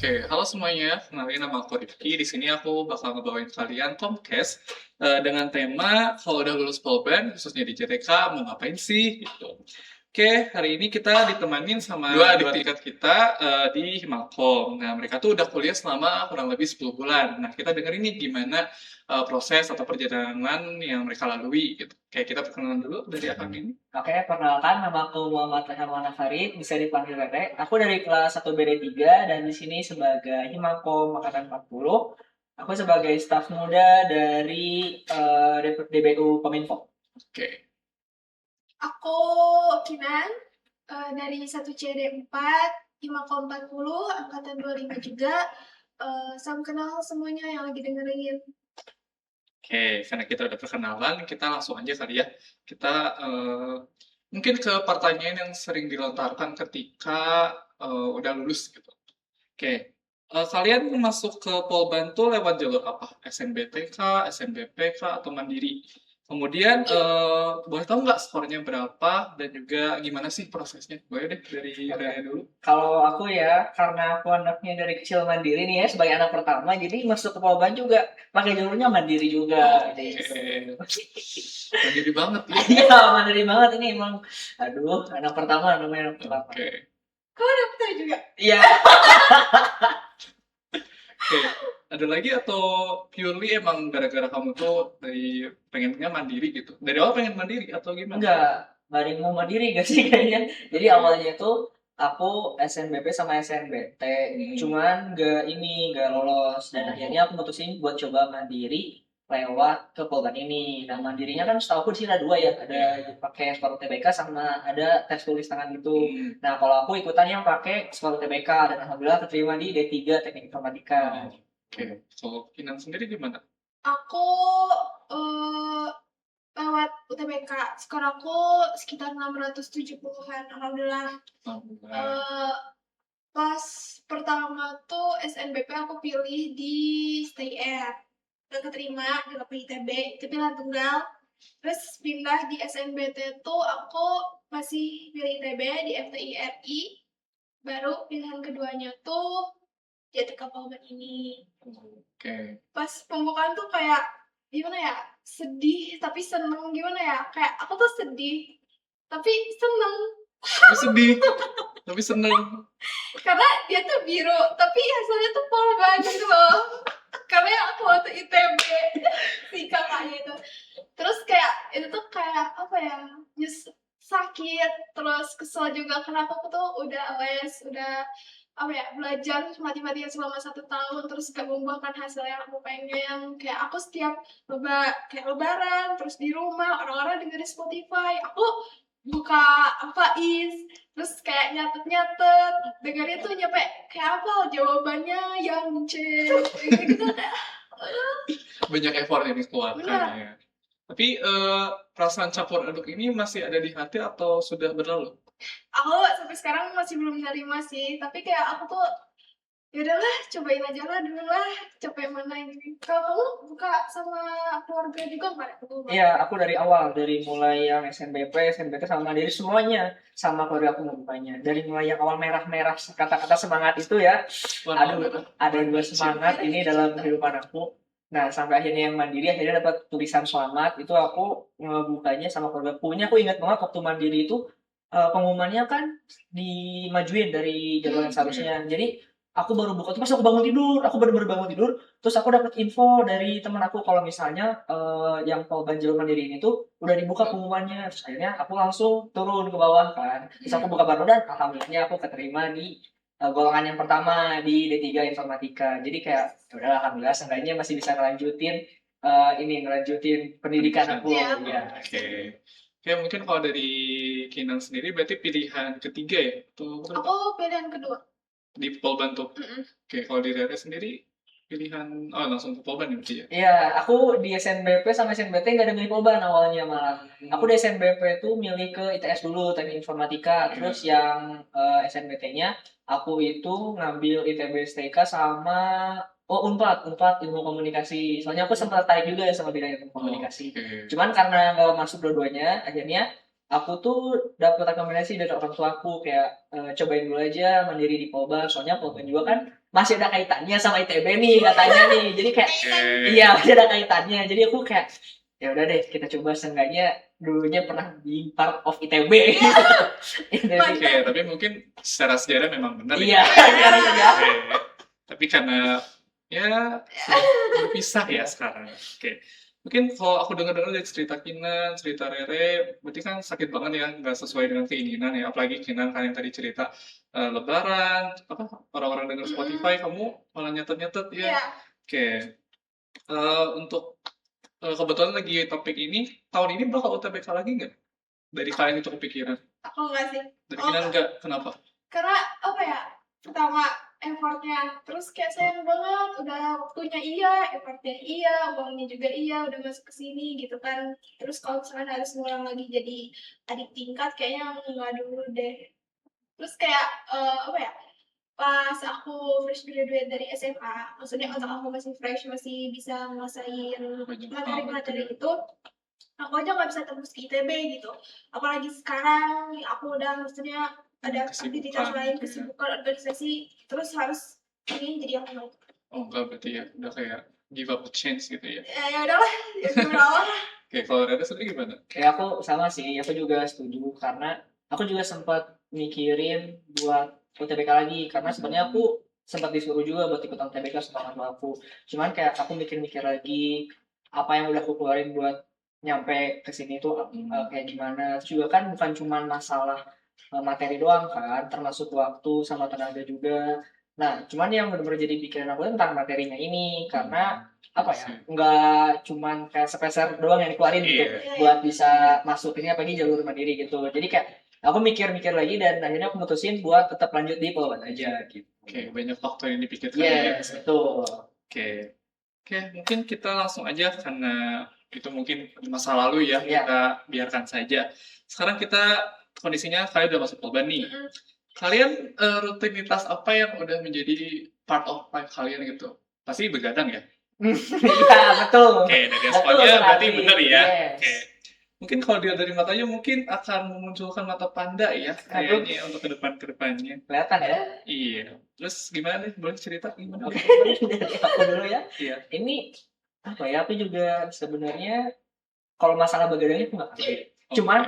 Oke, halo semuanya. Kenalin nama aku Rifki. Di sini aku bakal ngebawain kalian Tomcast dengan tema kalau udah lulus Polban, khususnya di JTK, mau ngapain sih? Gitu. Oke, hari ini kita ditemanin sama dua tingkat kita di Himalcom. Nah, mereka tuh udah kuliah selama kurang lebih 10 bulan. Nah, kita dengerin nih gimana proses atau perjalanan yang mereka lalui gitu. Oke, kita perkenalan dulu dari akang ini. Oke, perkenalkan nama aku Muhammad Rehan Farid, bisa dipanggil Rere. Aku dari kelas 1 BD3 dan di sini sebagai Himakom Angkatan 40. Aku sebagai staf muda dari DBU Kominfo. Oke. Aku Kinan dari 1CD4 Himakom 40 angkatan 25 juga. Salam kenal semuanya yang lagi dengerin. Oke, karena kita udah perkenalan, kita langsung aja kali ya. Kita mungkin ke pertanyaan yang sering dilontarkan ketika udah lulus gitu. Oke, kalian masuk ke Polban tuh lewat jalur apa? SNBTK, SNBPK, atau Mandiri? Kemudian boleh tahu nggak skornya berapa dan juga gimana sih prosesnya? Boleh deh dari Raya dulu. Kalau aku ya, karena aku anaknya dari kecil mandiri nih ya, sebagai anak pertama, jadi masuk ke Polban juga pakai jalurnya mandiri juga. Oke, mandiri banget ya. Iya, mandiri banget ini emang. Aduh, anak pertama namanya anak pertama. Oke. Kau daftar juga? Iya. Oke, ada lagi atau purely emang gara-gara kamu tuh dari pengennya mandiri gitu? Dari awal pengen mandiri atau gimana? Enggak, dari mau mandiri gak sih kayaknya. Jadi awalnya tuh aku SNBP sama SNBT, cuman gak lolos dan akhirnya aku mutusin buat coba mandiri lewat ke Polban ini. Nah mandirinya kan setahu aku di sini ada dua ya, ada pakai skor UTBK sama ada tes tulis tangan gitu. Nah kalau aku ikutan yang pakai skor UTBK dan alhamdulillah keterima di D3 Teknik Informatika. Oke, kalau Kinan sendiri gimana? Aku lewat UTBK. Skor aku sekitar 670-an. Alhamdulillah. Pas pertama tuh SNBP aku pilih di Stay Air. Gak keterima di ITB, itu pilihan tunggal. Terus pindah di SNBT tuh aku masih pilih ITB di FTIRI. Baru pilihan keduanya tuh JTK Polban ini. Oke. Pas pembukaan tuh kayak gimana ya, sedih tapi seneng, gimana ya, kayak aku tuh sedih tapi seneng. Tapi sedih, tapi seneng. Karena dia tuh biru tapi hasilnya tuh Polban gitu loh. Karena aku waktu ITB si kakaknya itu, terus kayak itu tuh kayak apa ya, sakit terus kesel juga karena aku tuh udah les, udah apa ya, belajar mati-matian selama 1 tahun terus gak membuahkan hasil yang aku pengen. Kayak aku setiap lebaran terus di rumah orang-orang dengerin Spotify, aku buka terus kayak nyatet dengerin tuh nyampe kayak apa jawabannya yang C gitu kayak Banyak effort yang dikeluarkan ya. Tapi perasaan campur aduk ini masih ada di hati atau sudah berlalu? aku sampai sekarang masih belum menerima sih, tapi kayak aku tuh yaudahlah cobain aja lah dulu lah, coba yang mana ini. Kalau kamu buka sama keluarga juga nggak? Iya, aku dari awal, dari mulai yang SNBP, SNBT sama Mandiri semuanya sama keluarga aku ngebukanya. Dari mulai yang awal merah-merah kata-kata semangat itu ya, aduh, ada dua semangat ini dalam kehidupan aku. Nah, sampai akhirnya yang Mandiri akhirnya dapat tulisan selamat, itu aku ngebukanya sama keluarga aku. Ini aku ingat banget waktu Mandiri itu pengumumannya kan dimajuin dari jadwal yang seharusnya. Jadi aku baru buka tuh pas aku bangun tidur, aku baru bangun tidur, terus aku dapat info dari teman aku kalau misalnya yang Polban Jalur Mandiri ini tuh udah dibuka pengumumannya. Terus akhirnya aku langsung turun ke bawah kan. Terus aku buka baru dan alhamdulillah aku keterima di golongan yang pertama di D3 Informatika. Jadi kayak ya udah alhamdulillah seenggaknya masih bisa ngelanjutin pendidikan aku. Iya. Ya. Oke. Oke, mungkin kalau dari Kinan sendiri berarti pilihan ketiga ya? Atau Aku pilihan kedua. di Polban tuh? Oke, kalau di Rere sendiri pilihan langsung ke Polban ya berarti ya? Iya, aku di SNBP sama SNBT nggak ada milih Polban awalnya malah. Aku di SNBP tuh milih ke ITS dulu, Teknik Informatika. Terus yang SNBT-nya aku itu ngambil ITB STK sama Unpad Ilmu Komunikasi. Soalnya aku sempat tertarik juga ya sama bidang ilmu komunikasi. Oke. Cuman karena nggak masuk dua-duanya, akhirnya aku tuh dapat rekomendasi dari orang tuaku kayak cobain dulu aja mandiri di Polban, soalnya Polban juga kan masih ada kaitannya sama ITB nih katanya nih. Jadi kayak Oke. iya masih ada kaitannya. Jadi aku kayak ya udah deh kita coba seenggaknya dulunya pernah di part of ITB. ITB. Oke, tapi mungkin secara sejarah memang benar Iya, ya. secara sejarah. Oke. Tapi karena ya sudah berpisah ya sekarang. Oke. Mungkin kalau aku dengar-dengar dari cerita Kinan, cerita Rere, berarti kan sakit banget ya, nggak sesuai dengan keinginan ya. Apalagi Kinan kan yang tadi cerita Lebaran, apa orang-orang dengar Spotify, kamu malah nyatet-nyatet ya. Iya. Oke. Untuk kebetulan lagi topik ini, tahun ini bakal UTBK lagi nggak? Dari kalian itu kepikiran? Aku enggak sih. Dari Kinan nggak? Kenapa? Karena apa ya? Pertama effortnya, terus kayak sayang banget, udah waktunya iya, effortnya iya, uangnya juga iya, udah masuk ke sini gitu kan. Terus kalau misalkan harus ngulang lagi jadi adik tingkat, kayaknya nggak dulu deh. Terus kayak apa ya? Pas aku fresh graduate dari SMA, maksudnya otak aku masih fresh, masih bisa nguasain Banyak materi-materi gitu itu, aku aja nggak bisa tembus ke ITB gitu. Apalagi sekarang aku udah maksudnya ada aktivitas Kesibukan, lain, gitu ya. kesibukan organisasi, terus harus ini jadi aku mau. Oh enggak, berarti ya udah kayak give up a chance gitu ya. Ya udahlah, ya gimana. Oke, kalau Rere sendiri gimana? Kayak aku sama sih, aku juga setuju karena aku juga sempat mikirin buat UTBK lagi karena sebenarnya aku sempat disuruh juga buat ikutan UTBK sama orang tua aku. Cuman kayak aku mikir-mikir lagi apa yang udah aku keluarin buat nyampe ke sini tuh kayak gimana. Terus juga kan bukan cuman masalah materi doang kan, termasuk waktu sama tenaga juga. Nah, cuman yang benar-benar jadi pikiran aku tentang materinya ini karena apa ya, nggak cuman kayak sepeser doang yang dikeluarin gitu Iya. buat bisa masuk ini apalagi jalur mandiri gitu. Jadi kayak aku mikir-mikir lagi dan akhirnya aku mutusin buat tetap lanjut di Polban aja gitu. Oke, banyak faktor yang dipikirkan ya. Yes, betul. Oke. Oke, mungkin kita langsung aja karena itu mungkin masa lalu ya, Iya. kita biarkan saja. Sekarang kita kondisinya kalian udah masuk Polban nih. Mm-mm. Kalian rutinitas apa yang udah menjadi part of life kalian gitu? Pasti begadang ya? Iya, betul. Oke, dari Betul responnya berarti sekali. benar ya. Yes. Oke. Mungkin kalau dilihat dari matanya mungkin akan memunculkan mata panda ya kayaknya untuk kedepannya. Kelihatan ya. Iya. Terus gimana nih? Boleh cerita gimana? Dari aku dulu ya. Iya. Ini apa ya? Aku juga sebenarnya kalau masalah begadangnya aku nggak kaget. Oke. Cuman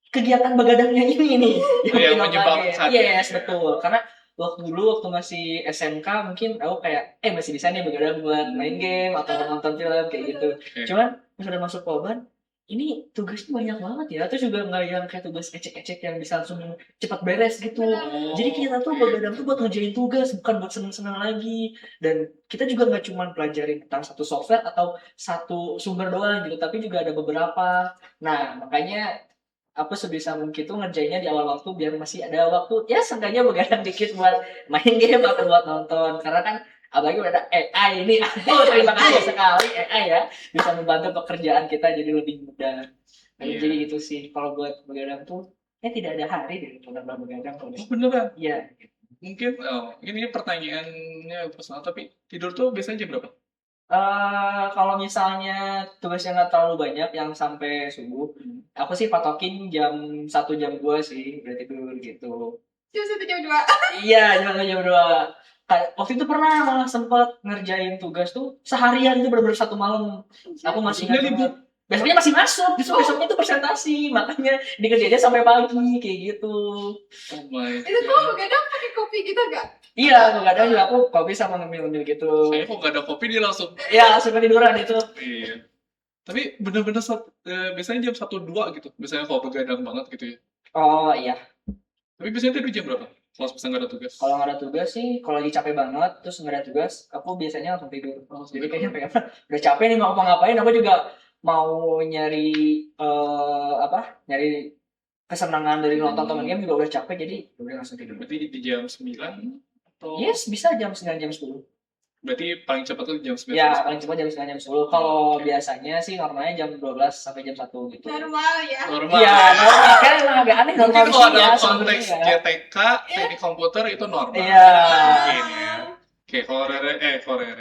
kegiatan begadangnya ini nih Oh, yang bikin aku menyebabkan. kaget. Yes, betul. Karena waktu waktu masih SMK mungkin aku kayak masih bisa nih begadang buat main game atau nonton film kayak gitu. Oke. Cuman pas udah masuk Polban, ini tugasnya banyak banget ya. Terus juga nggak yang kayak tugas ecek-ecek yang bisa langsung cepat beres gitu. Benar. Jadi kita tuh begadang tuh buat ngerjain tugas, bukan buat seneng-seneng lagi. Dan kita juga nggak cuma pelajarin tentang satu software atau satu sumber doang gitu, tapi juga ada beberapa. Nah, makanya aku sebisa mungkin tuh ngerjainnya di awal waktu biar masih ada waktu ya seenggaknya begadang dikit buat main game atau buat nonton karena kan apalagi udah ada AI ini aduh terima kasih sekali AI ya bisa membantu pekerjaan kita jadi lebih mudah. Iya. Jadi itu sih kalau buat begadang tuh tidak ada hari deh benar-benar begadang kalau Oh, beneran? iya. Mungkin ini pertanyaannya personal tapi tidur tuh biasanya jam berapa? Kalau misalnya tugasnya nggak terlalu banyak yang sampai subuh, aku sih patokin jam 1 jam 2 sih udah tidur gitu. Jam 1 jam 2. Iya, jam 2. Kayak waktu itu pernah malah sempet ngerjain tugas tuh seharian itu bener-bener satu malam. Aku masih Besoknya ingat libur. banget. Besoknya masih masuk, justru besoknya itu presentasi, makanya dikerjainnya sampai pagi kayak gitu. Oh my Itu tuh god. begadang pakai kopi gitu gak? Iya, kadang juga aku kopi sama ngemil-ngemil gitu. Saya kok gak ada kopi dia langsung. Iya, langsung ketiduran itu. Iya. Tapi bener-bener biasanya jam 1-2 gitu. Biasanya kalau begadang banget gitu ya. Oh iya, Tapi biasanya tidur jam berapa? Kalau misalnya nggak ada tugas. kalau nggak ada tugas sih, kalau lagi capek banget, terus nggak ada tugas, aku biasanya langsung tidur. Jadi kayaknya pengen, udah capek nih mau ngapain, aku juga mau nyari nyari kesenangan dari nonton temen game juga udah capek, jadi udah langsung tidur. Berarti di jam 9 atau Yes, bisa jam 9 jam 10. berarti paling cepat tuh jam 9. Ya, paling cepat jam 9 jam 10. Kalau Oke. biasanya sih normalnya jam 12 sampai jam 1 gitu. Normal ya. Normal. Iya, normal. Kan emang agak aneh Mungkin normal kalau sih ya dalam konteks sebenarnya. JTK, teknik komputer itu normal. Iya. Mungkin ya. Oke, kalau Rere.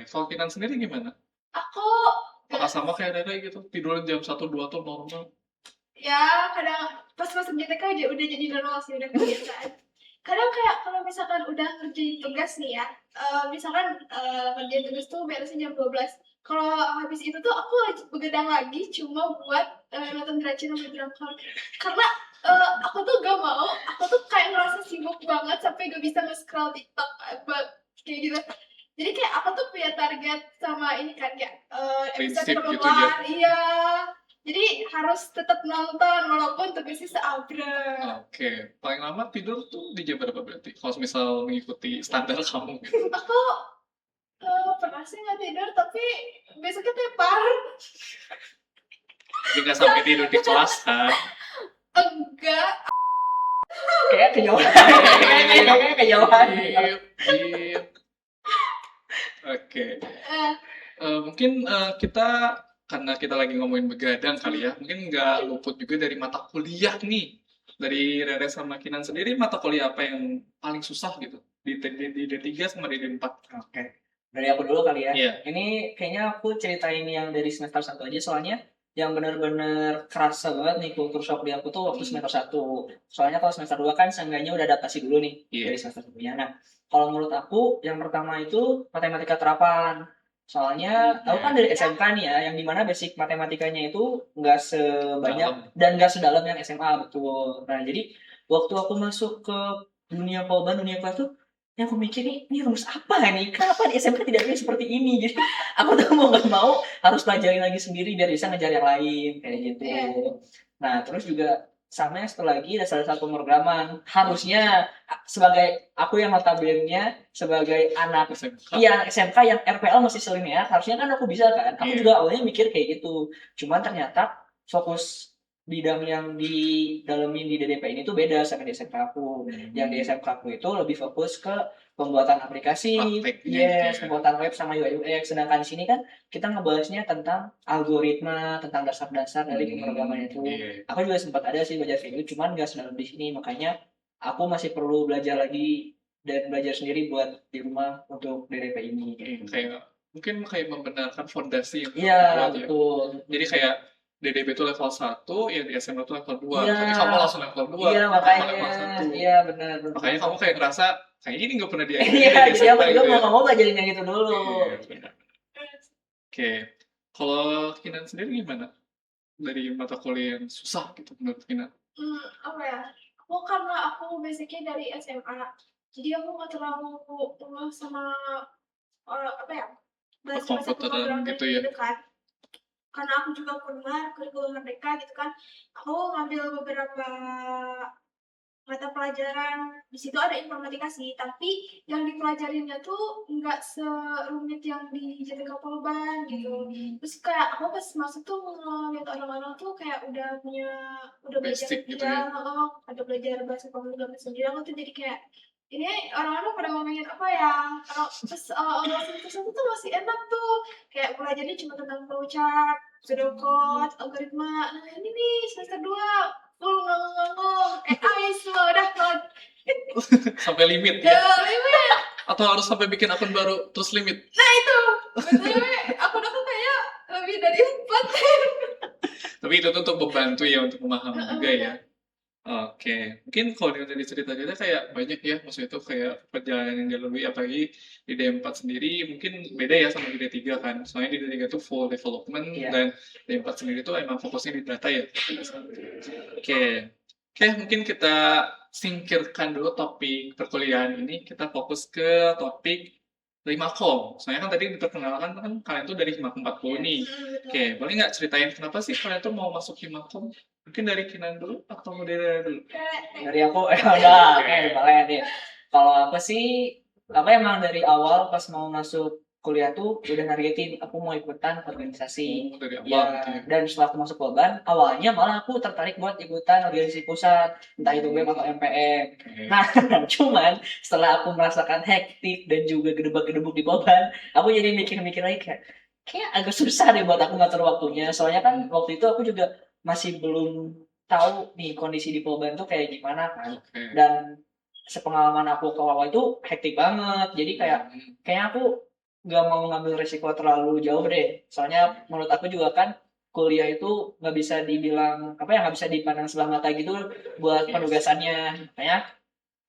Kalau Kinan sendiri gimana? Aku Apakah sama kayak Rere gitu? Tidur jam 1-2 tuh normal? ya kadang pas masuk GTK udah jadi normal sih, udah kebiasaan. Kadang kayak kalau misalkan udah ngerjain tugas nih ya, misalkan ngerjain tugas tuh beresnya jam 12. Kalau habis itu tuh aku begadang lagi cuma buat nonton Drakor sama drakor. Karena aku tuh gak mau, aku tuh kayak ngerasa sibuk banget sampai gak bisa nge-scroll TikTok kayak gitu. Jadi kayak aku tuh punya target sama ini kan ya, episode Prinsip gitu keluar, ya. iya. Jadi harus tetap nonton walaupun tugasnya seabrek. Oke, paling lama tidur tuh di jam berapa berarti? Kalau misal mengikuti standar kamu gitu. Aku pernah sih nggak tidur tapi besoknya tepar. Jadi nggak sampai tidur di kelas kan? Enggak. Kayak kejauhan. Kayak kejauhan. Iya, iya. Oke. Eh, Mungkin kita karena kita lagi ngomongin begadang kali ya, mungkin nggak luput juga dari mata kuliah nih. Dari Rere sama Kinan sendiri, mata kuliah apa yang paling susah gitu? Di D3 sama di D4? Oke. Dari aku dulu kali ya. Iya. Ini kayaknya aku ceritain yang dari semester 1 aja, soalnya yang benar-benar kerasa banget nih kultur shock di aku tuh waktu semester 1. Soalnya kalau semester 2 kan seenggaknya udah adaptasi dulu nih Iya. dari semester 1-nya. Nah, kalau menurut aku yang pertama itu matematika terapan. Soalnya aku kan dari SMK nih ya, yang dimana basic matematikanya itu nggak sebanyak dan nggak sedalam yang SMA, betul. Nah, jadi waktu aku masuk ke dunia polban, dunia kelas tuh, yang aku mikir ini rumus apa nih? Kenapa di SMK tidak ada seperti ini? Jadi aku tuh mau nggak mau harus pelajarin lagi sendiri biar bisa ngejar yang lain kayak gitu. Iya. Nah, terus juga sama yang satu lagi ada salah satu pemrograman. Harusnya sebagai aku yang notabene sebagai anak SMK. iya SMK yang RPL masih selinear, harusnya kan aku bisa kan. Aku Iya. juga awalnya mikir kayak gitu. Cuman ternyata fokus bidang yang didalemin di DDP ini tuh beda sama di SMK aku. Yang di SMK aku itu lebih fokus ke pembuatan aplikasi, Prakteknya yes, gitu ya. pembuatan web sama UI UX. Sedangkan di sini kan kita ngebahasnya tentang algoritma, tentang dasar-dasar dari pemrograman itu. Iya. Aku juga sempat ada sih belajar kayak gitu, cuman gak sedalam di sini. Makanya aku masih perlu belajar lagi dan belajar sendiri buat di rumah untuk DDP ini. Iya, kayak mungkin kayak membenarkan fondasi yang Iya, kamu buat ya. betul. Jadi kayak DDP itu level 1, yang di SMA itu level 2. Iya. Tapi kamu langsung level 2, Iya, level makanya. 1. Iya, benar. Makanya kamu kayak ngerasa kayak ini nggak pernah diajarin Iya, di jadi aku SMA juga gitu ya. mau belajarin yang itu dulu. Iya, benar. Oke, kalau Kinan sendiri gimana? Dari mata kuliah yang susah gitu menurut Kinan? Apa ya? Aku karena aku basicnya dari SMA, jadi aku nggak terlalu ngeh sama apa ya? Bahasa Komputer pemrograman gitu ya. gitu kan. Karena aku juga pernah kurikulum merdeka gitu kan. Aku ngambil beberapa mata pelajaran, di situ ada informatika sih, tapi yang dipelajarinnya tuh nggak serumit yang di JTK Polban gitu. Terus kayak aku pas masuk tuh ngeliat orang-orang tuh kayak udah belajar Basic gitu ya. ada belajar bahasa pemrograman sendiri. Aku tuh jadi kayak ini orang-orang pada ngomongin apa ya? Kalau pas awal semester satu tuh masih enak tuh, kayak belajarnya cuma tentang flowchart, pseudocode, algoritma. Nah ini nih semester 2 full ngomong AI semua udah cloud. Sampai limit Ya, ya? limit. Atau harus sampai bikin akun baru terus limit? Nah itu, BTW aku udah kayak lebih dari 4. Tapi itu tuh untuk membantu ya, untuk memahami juga ya. Oke, mungkin kalau dari cerita-cerita kayak banyak ya, maksudnya itu kayak perjalanan yang dilalui, apalagi di D4 sendiri mungkin beda ya sama di D3 kan. Soalnya di D3 tuh full development, Iya. dan D4 sendiri tuh emang fokusnya di data ya. Oke, mungkin kita singkirkan dulu topik perkuliahan ini, kita fokus ke topik Himakom. Soalnya kan tadi diperkenalkan kan kalian tuh dari Himakom 40 nih. Oke, boleh nggak ceritain kenapa sih kalian tuh mau masuk Himakom? Mungkin dari Kinan dulu atau mau dari Rera dulu? Dari aku udah oke, boleh nih. Kalau aku sih emang dari awal pas mau masuk kuliah tuh udah nargetin aku mau ikutan organisasi. Dari awal Ya, gitu ya. dan setelah aku masuk Polban, awalnya malah aku tertarik buat ikutan organisasi pusat, entah itu BEM atau MPM. Oke. Nah, cuman setelah aku merasakan hektik dan juga gedebak-gedebuk di Polban, aku jadi mikir-mikir lagi kayak agak susah deh buat aku ngatur waktunya. Soalnya kan waktu itu aku juga masih belum tahu nih kondisi di Polban tuh kayak gimana kan. Oke. Dan sepengalaman aku ke awal itu hektik banget. Jadi kayak aku nggak mau ngambil risiko terlalu jauh deh. Soalnya menurut aku juga kan kuliah itu nggak bisa dibilang apa ya, nggak bisa dipandang sebelah mata gitu buat penugasannya. Makanya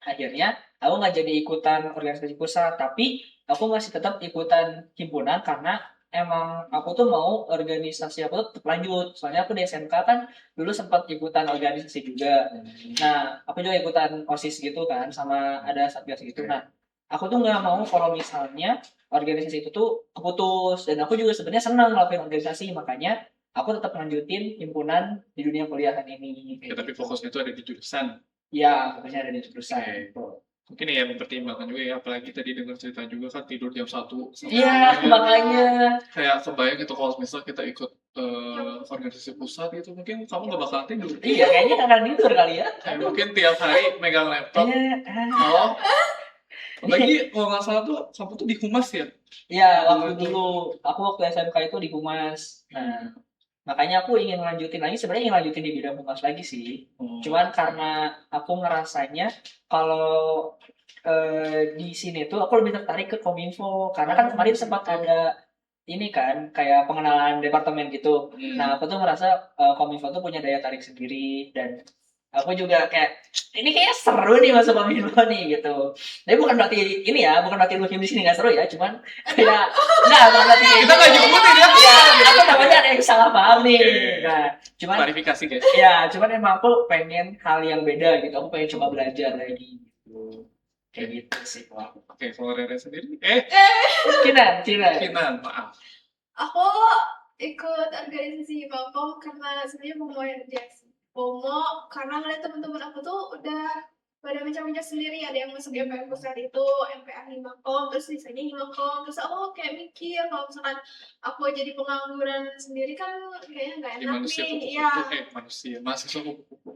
akhirnya aku nggak jadi ikutan organisasi pusat, tapi aku masih tetap ikutan himpunan karena emang aku tuh mau organisasi aku tuh tetap lanjut. Soalnya aku di SMK kan dulu sempat ikutan organisasi juga. Nah, aku juga ikutan OSIS gitu kan, sama ada satgas gitu. Nah, aku tuh nggak mau kalau misalnya organisasi itu tuh keputus. Dan aku juga sebenarnya senang ngelakuin organisasi, makanya aku tetap lanjutin himpunan di dunia kuliahan ini. Ya, tapi fokusnya itu ada di jurusan. Ya, fokusnya ada di jurusan. Oke. Gitu. Mungkin ya mempertimbangkan juga ya, apalagi tadi dengar cerita juga kan tidur jam 1 Iya, makanya. kayak kebayang gitu kalau misal kita ikut organisasi pusat gitu, mungkin kamu nggak bakal tidur. Iya, kayaknya akan tidur kali ya. Kayak mungkin tiap hari megang laptop. Oh, apalagi kalau nggak salah tuh kamu tuh di humas ya? Iya, aku waktu SMK itu di humas. Nah, makanya aku ingin lanjutin lagi, sebenarnya ingin lanjutin di bidang humas lagi sih. Cuman karena aku ngerasanya kalau di sini tuh aku lebih tertarik ke Kominfo karena kan kemarin sempat ada ini kan kayak pengenalan departemen gitu. Nah, aku tuh ngerasa Kominfo tuh punya daya tarik sendiri dan aku juga kayak ini kayaknya seru nih masuk Kominfo nih gitu. Tapi bukan berarti ini ya, bukan berarti lu di sini nggak seru ya, cuman kayak enggak berarti Kita nggak jemput ya? ya, aku namanya ada yang salah paham nih. Nah, cuman Klarifikasi guys. ya, cuman emang aku pengen hal yang beda gitu. Aku pengen coba belajar lagi gitu. Kayak gitu sih kalau aku. Oke, kalau Rere sendiri? Kinan. Maaf. Aku ikut organisasi Himapom karena sebenarnya mau aja sih. FOMO karena ngeliat teman-teman aku tuh udah pada macam-macam sendiri, ada yang masuk MPA pusat itu, MPA Himapom, terus sisanya Himapom, terus aku kayak mikir kalau misalkan aku jadi pengangguran sendiri kan kayaknya nggak Di enak manusia nih, kupu-kupu, mahasiswa kupu-kupu.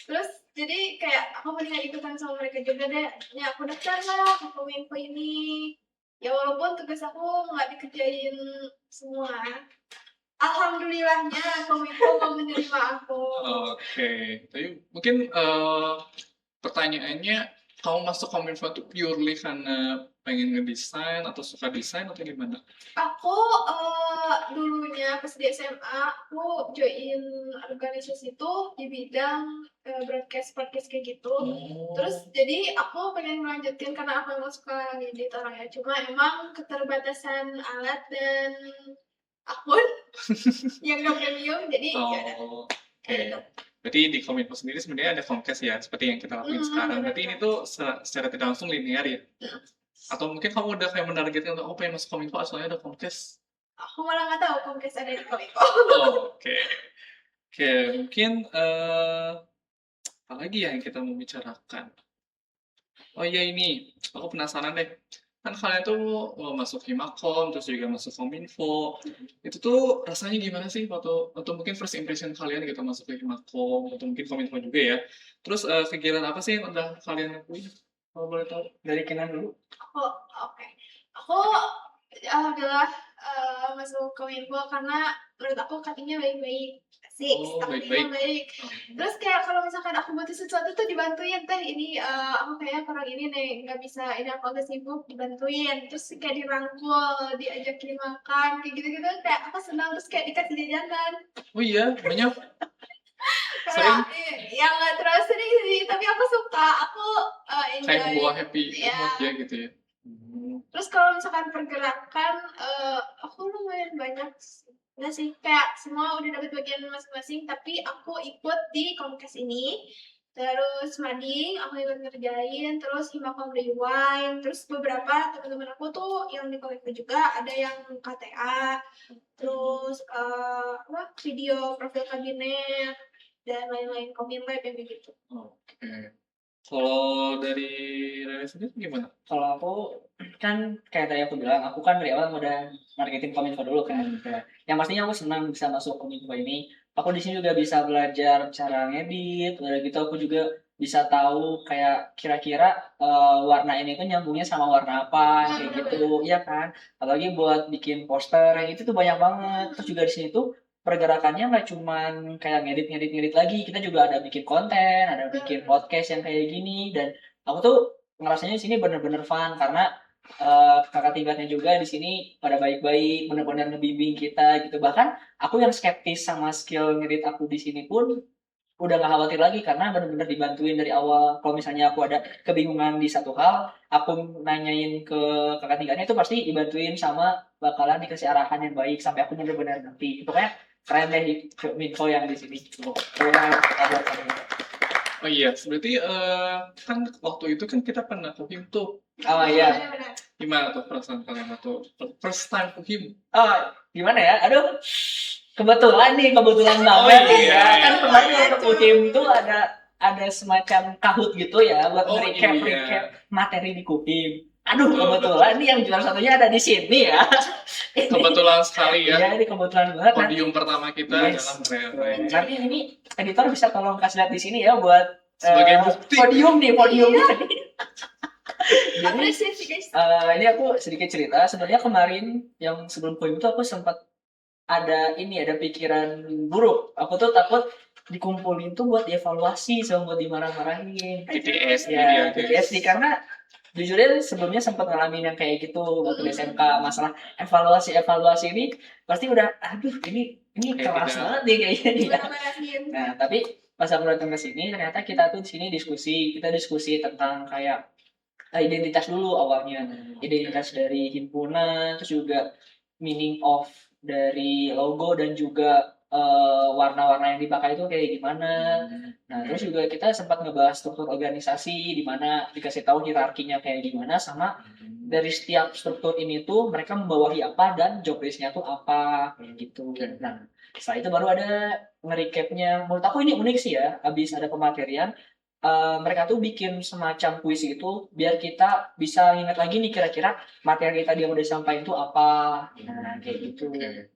terus jadi kayak aku mendingan ikutan sama mereka juga deh, ya aku daftar lah ke Kominfo ini, ya walaupun tugas aku nggak dikerjain semua, alhamdulillahnya Kominfo mau menerima aku. Oke, tapi mungkin pertanyaannya, kamu masuk Kominfo itu purely karena pengen ngedesain atau suka desain atau gimana? Aku dulunya pas di SMA aku join organisasi itu di bidang broadcast podcast kayak gitu. Terus jadi aku pengen melanjutkan karena aku emang suka ngedit orangnya. Cuma emang keterbatasan alat dan akun yang gak premium, jadi ya udah. Oke. Berarti di Kominfo sendiri sebenarnya ada Comcast ya, seperti yang kita lakuin sekarang. Berarti ini tuh secara tidak langsung linear ya? Atau mungkin kamu udah kayak menargetkan untuk, pengen masuk Kominfo soalnya ada Comcast? Aku malah nggak tahu Comcast ada di Kominfo. Oke. Oke, mungkin apa lagi ya yang kita mau bicarakan? Oh iya ini, aku penasaran deh. Kan kalian tuh masuk Himakom, terus juga masuk Kominfo. Itu tuh rasanya gimana sih waktu mungkin first impression kalian gitu masuk ke Himakom atau mungkin Kominfo juga ya. Terus kegiatan apa sih yang udah kalian lakuin? Kalau boleh tahu. Dari Kinan dulu. Oke. Aku alhamdulillah masuk Kominfo karena menurut aku cuttingnya baik-baik. Asik, baik-baik. baik. Terus kayak kalau misalkan aku butuh sesuatu tuh dibantuin, teh ini aku kayak kurang ini nih, nggak bisa, ini aku agak sibuk, dibantuin. Terus kayak dirangkul, diajakin makan, kayak gitu-gitu, kayak aku senang, terus kayak dikasih jajanan. Oh iya, banyak. Kayak yang nggak terlalu sering sih, tapi aku suka, aku enjoy. Kayak buah happy Iya. mood ya gitu ya. Terus kalau misalkan pergerakan, aku lumayan banyak sih. Nggak sih, kayak semua udah dapat bagian masing-masing, tapi aku ikut di Comcast ini, terus mading, aku ikut ngerjain, terus Himakom Rewind, terus beberapa teman-teman aku tuh yang di Kominfo juga, ada yang KTA, terus video profil kabinet, dan lain-lain, Kominlab yang begitu. Oke. Kalau dari Rere sendiri gimana? Kalau aku kan kayak tadi aku bilang, aku kan dari awal udah marketing Kominfo dulu kan. Yang pastinya aku senang bisa masuk Kominfo ini. Aku di sini juga bisa belajar cara ngedit, udah gitu aku juga bisa tahu kayak kira-kira warna ini tuh nyambungnya sama warna apa kayak gitu, iya kan? Apalagi buat bikin poster yang itu tuh banyak banget. Terus juga di sini tuh pergerakannya nggak cuman kayak ngedit lagi, kita juga ada bikin konten, ada bikin podcast yang kayak gini, dan aku tuh ngerasanya di sini bener-bener fun karena kakak tingkatnya juga di sini pada baik-baik, benar-benar ngebimbing kita gitu. Bahkan aku yang skeptis sama skill ngedit aku di sini pun udah nggak khawatir lagi karena benar-benar dibantuin dari awal. Kalau misalnya aku ada kebingungan di satu hal, aku nanyain ke kakak tingkatnya itu pasti dibantuin sama bakalan dikasih arahan yang baik sampai aku benar-benar ngerti. Itu kayak keren deh info yang di sini. Keren banget. Oh iya, berarti kan waktu itu kan kita pernah Fuhim tuh. Oh iya. Benar-benar. Gimana tuh perasaan kalian waktu first time Fuhim? Oh, gimana ya? Aduh, kebetulan banget iya, ya. Kan iya. kemarin untuk Kuhim tuh ada semacam Kahoot gitu ya buat Oh, recap iya. materi di Kuhim. Aduh, Betul, kebetulan betul. nih yang juara satunya ada di sini ya. Kebetulan sekali ya. Iya, ini kebetulan banget. Podium pertama kita Yes. adalah Rere. Nanti ini editor bisa tolong kasih lihat di sini ya buat Sebagai bukti. podium podium. Jadi Apresiasi guys. ini aku sedikit cerita. Sebenarnya kemarin yang sebelum Kuhim itu aku sempat ada pikiran buruk. Aku tuh takut dikumpulin tuh buat dievaluasi sama buat dimarah-marahin. PTSD Ya, dia, guys. PTSD karena jujurnya sebelumnya sempat ngalamin yang kayak gitu waktu di SMK. Masalah evaluasi ini pasti udah aduh ini Kayak keras tidak. banget nih kayaknya nih. Marah-marahin. Nah, tapi pas aku datang ke sini ternyata kita tuh di sini kita diskusi tentang kayak identitas dulu awalnya. Identitas dari himpunan, terus juga meaning of dari logo dan juga warna-warna yang dipakai itu kayak gimana. Nah, terus juga kita sempat ngebahas struktur organisasi di mana dikasih tahu hierarkinya kayak gimana sama dari setiap struktur ini tuh mereka membawahi apa dan job desk-nya tuh apa kayak gitu. Nah, setelah itu baru ada nge-recap-nya. Menurut aku ini unik sih ya, habis ada pematerian mereka tuh bikin semacam puisi itu biar kita bisa ingat lagi nih kira-kira materi tadi yang udah disampaikan itu apa. Nah, kayak gitu. Oke.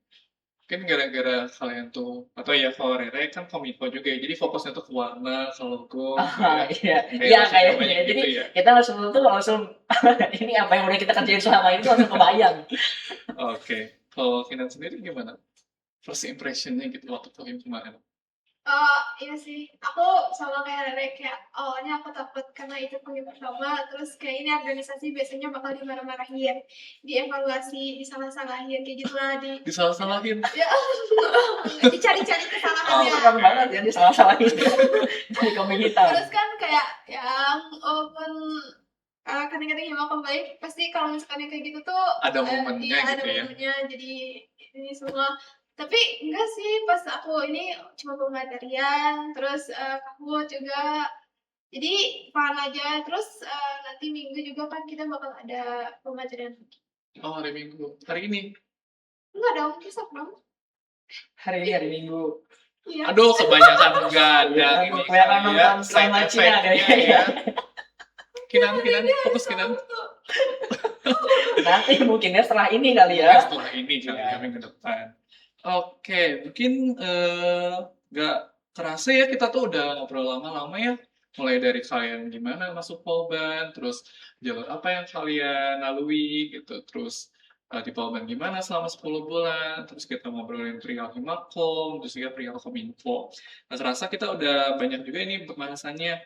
Mungkin gara-gara kalian tuh, atau ya kalau Rere kan kominfo juga ya, jadi fokusnya tuh ke warna, ke logo, Ah, gitu iya, ya. iya Kayak kayaknya. banyak Jadi gitu ya. kita langsung ini apa yang udah kita kerjain selama ini tuh langsung kebayang. Oke. Kalau Kinan sendiri gimana? First impression-nya gitu waktu Fuhim kemarin. Iya sih, aku sama kayak Rere, kayak awalnya aku takut karena itu kuliah pertama, terus kayak ini organisasi biasanya bakal dimarah-marahin, dievaluasi, disalah-salahin, kayak gitu lah, Disalah-salahin. ya, dicari-cari kesalahannya. Keren banget ya disalah-salahin. Jadi kambing hitam. Terus kan kayak yang open kadang-kadang yang mau baik, pasti kalau misalkan yang kayak gitu tuh Ada momennya iya, ada gitu ya. momennya, jadi ini semua. Tapi enggak sih, pas aku ini cuma pematerian, terus kamu juga, jadi fun aja. Terus nanti minggu juga kan kita bakal ada pematerian. Oh, hari Minggu. Hari ini. Enggak dong, besok dong. Hari ini hari Minggu. Iya. Aduh, kebanyakan enggak ada Iya, ini kebanyakan kali ya. nonton Side drama Cina effect-nya kayaknya. ya. Kinan, fokus Kinan. Nanti mungkinnya setelah ini kali Ya, ya. setelah ini kali Iya. ya minggu depan. Oke, mungkin nggak kerasa ya kita tuh udah ngobrol lama-lama ya. Mulai dari kalian gimana masuk Polban, terus jalur apa yang kalian lalui gitu, terus di Polban gimana selama 10 bulan, terus kita ngobrolin perihal Himakom, terus juga perihal Kominfo. Nggak kerasa kita udah banyak juga ini pembahasannya.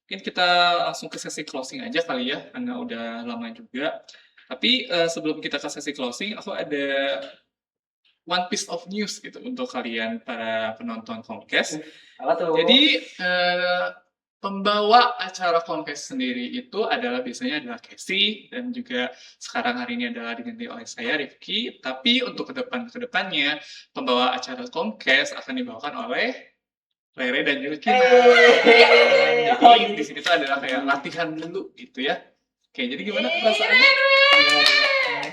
Mungkin kita langsung ke sesi closing aja kali ya, karena udah lama juga. Tapi sebelum kita ke sesi closing, aku ada one piece of news gitu untuk kalian para penonton Comcast. Apa tuh? Jadi pembawa acara Comcast sendiri itu adalah biasanya adalah Casey dan juga sekarang hari ini adalah diganti oleh saya Rifki. Tapi untuk kedepannya pembawa acara Comcast akan dibawakan oleh Rere dan juga Kina. Jadi di sini tuh adalah kayak latihan dulu gitu ya. Oke, jadi gimana perasaannya?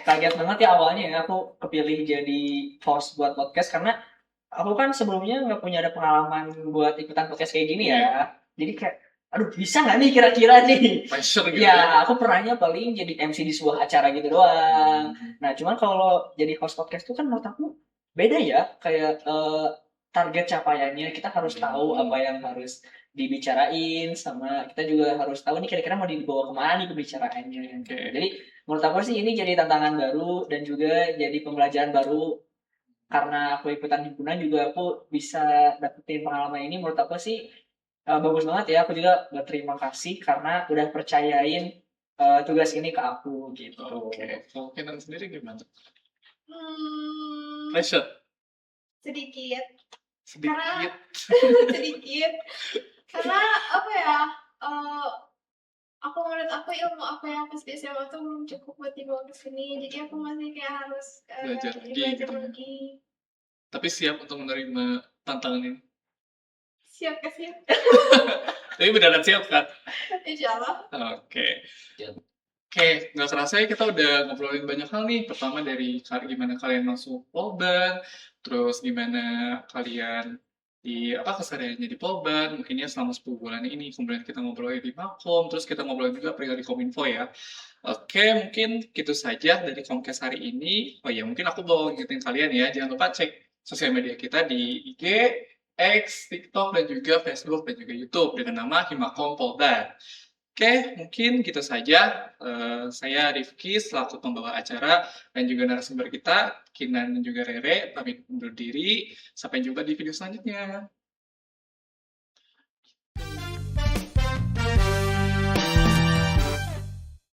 Kaget banget ya awalnya ya aku kepilih jadi host buat podcast karena aku kan sebelumnya nggak punya ada pengalaman buat ikutan podcast kayak gini ya. Jadi kayak aduh bisa nggak nih kira-kira nih? Pressure gitu Ya aku pernahnya paling jadi MC di sebuah acara gitu doang. Nah cuman kalau jadi host podcast tuh kan menurut aku beda ya kayak target capaiannya kita harus tahu apa yang harus dibicarain sama kita juga harus tahu nih kira-kira mau dibawa kemana nih pembicaraannya. Oke. Jadi menurut aku sih ini jadi tantangan baru dan juga jadi pembelajaran baru karena aku ikutan himpunan juga aku bisa dapetin pengalaman ini. Menurut aku sih bagus banget ya. Aku juga berterima kasih karena udah percayain tugas ini ke aku gitu. Oke, kalau Kenan sendiri gimana? Hmm, Pressure? sedikit. Sedikit. Sedikit. Karena apa ya? eh, menurut aku ilmu apa yang pas di SMA tuh belum cukup buat dibawa ke sini. Jadi aku masih kayak harus Belajar lagi belajar gitu ya. lagi. Tapi siap untuk menerima tantangan ini. Siap gak siap? Tapi beneran siap kan? Insya Allah. Oke. Oke, nggak kerasa ya kita udah ngobrolin banyak hal nih. Pertama dari gimana kalian masuk Polban, terus gimana kalian di apa kesehariannya di Polban, mungkin ya selama 10 bulan ini. Kemudian kita ngobrolin di Makom, terus kita ngobrolin juga perihal di Kominfo ya. Oke, mungkin gitu saja dari Komkes hari ini. Oh ya, mungkin aku mau ngingetin kalian ya, jangan lupa cek sosial media kita di IG, X, TikTok, dan juga Facebook, dan juga YouTube dengan nama Himakom Polban. Oke, mungkin gitu saja. Saya Rifki selaku pembawa acara dan juga narasumber kita, Kinan dan juga Rere, pamit undur diri. Sampai jumpa di video selanjutnya.